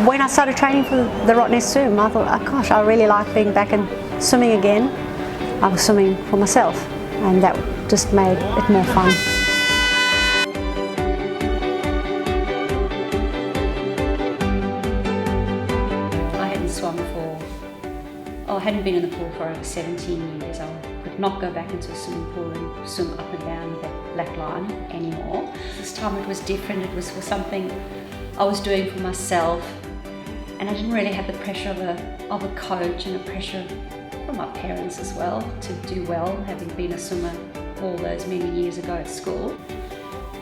when I started training for the Rottnest swim, I thought, oh gosh, I really like being back and swimming again. I was swimming for myself, and that just made it more fun. I hadn't swum for, I hadn't been in the pool for over 17 years. I could not go back into a swimming pool and swim up and down that black line anymore. This time it was different. It was for something I was doing for myself, and I didn't really have the pressure of a coach and the pressure from my parents as well to do well, having been a swimmer all those many years ago at school.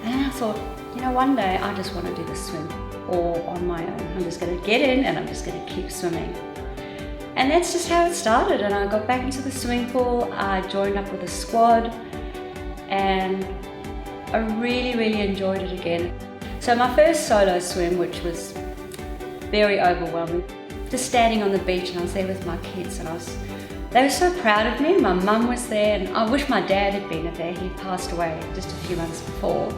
And I thought, you know, one day I just want to do the swim all on my own. I'm just going to get in and I'm just going to keep swimming. And that's just how it started. And I got back into the swimming pool. I joined up with a squad, and I really, really enjoyed it again. So my first solo swim, which was very overwhelming, just standing on the beach, and I was there with my kids, and they were so proud of me. My mum was there, and I wish my dad had been there. He passed away just a few months before,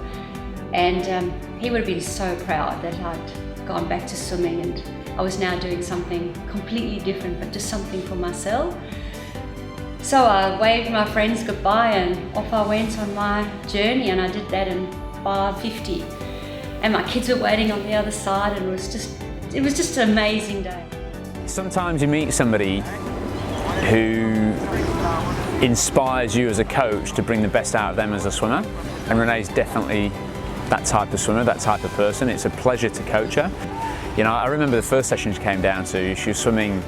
and he would have been so proud that I'd gone back to swimming, and I was now doing something completely different, but just something for myself. So I waved my friends goodbye, and off I went on my journey, and I did that in 5:50. And my kids were waiting on the other side, and it was just an amazing day. Sometimes you meet somebody who inspires you as a coach to bring the best out of them as a swimmer, and Renee's definitely that type of swimmer, that type of person. It's a pleasure to coach her. You know, I remember the first session she came down to, she was swimming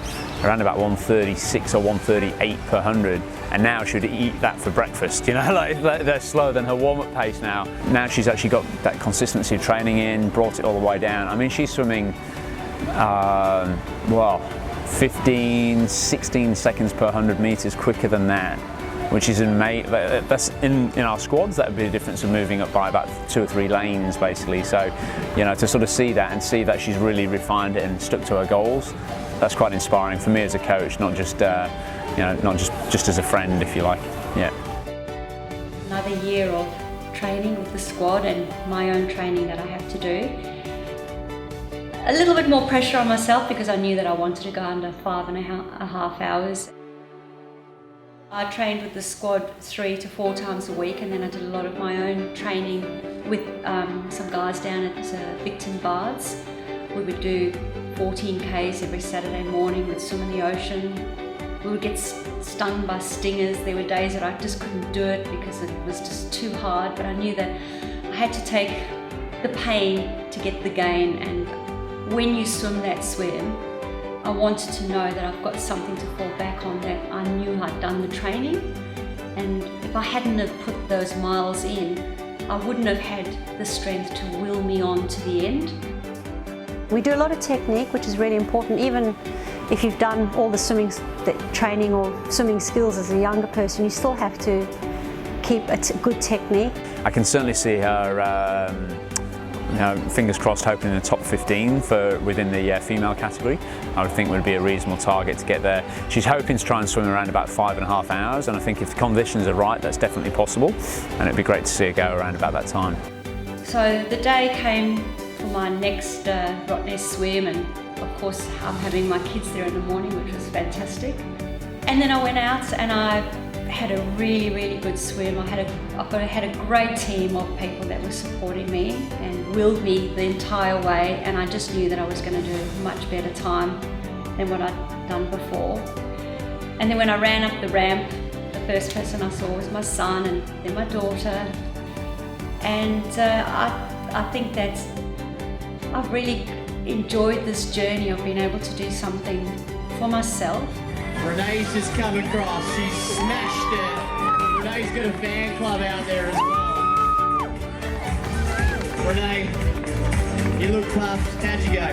around about 136 or 138 per 100, and now she would eat that for breakfast, you know, like they're slower than her warm-up pace now. Now she's actually got that consistency of training in, brought it all the way down. I mean, she's swimming, well, 15, 16 seconds per 100 meters quicker than that, which is amazing. That's in our squads, that would be the difference of moving up by about 2 or 3 lanes basically. So, you know, to sort of see that and see that she's really refined it and stuck to her goals, that's quite inspiring for me as a coach, not just you know, not just as a friend, if you like. Yeah. Another year of training with the squad and my own training that I have to do. A little bit more pressure on myself because I knew that I wanted to go under 5.5 hours. I trained with the squad 3 to 4 times a week, and then I did a lot of my own training with some guys down at Bicton Baths. We would do 14 Ks every Saturday morning. We'd swim in the ocean. We would get stung by stingers. There were days that I just couldn't do it because it was just too hard, but I knew that I had to take the pain to get the gain. And when you swim that swim, I wanted to know that I've got something to fall back on, that I knew I'd done the training. And if I hadn't have put those miles in, I wouldn't have had the strength to will me on to the end. We do a lot of technique, which is really important. Even if you've done all the swimming training or swimming skills as a younger person, you still have to keep a good technique. I can certainly see her, you know, fingers crossed, hoping in the top 15 within the female category. I would think would be a reasonable target to get there. She's hoping to try and swim around about 5.5 hours, and I think if the conditions are right, that's definitely possible, and it'd be great to see her go around about that time. So the day came for my next Rottnest swim, and of course I'm having my kids there in the morning, which was fantastic. And then I went out and I had a really, really good swim. I had a great team of people that were supporting me and willed me the entire way, and I just knew that I was going to do a much better time than what I'd done before. And then when I ran up the ramp, the first person I saw was my son and then my daughter. And I think that I've really enjoyed this journey of being able to do something for myself. Renee's just come across. She's smashed it. Renee's got a fan club out there as well. Renee, you look tough. How'd you go?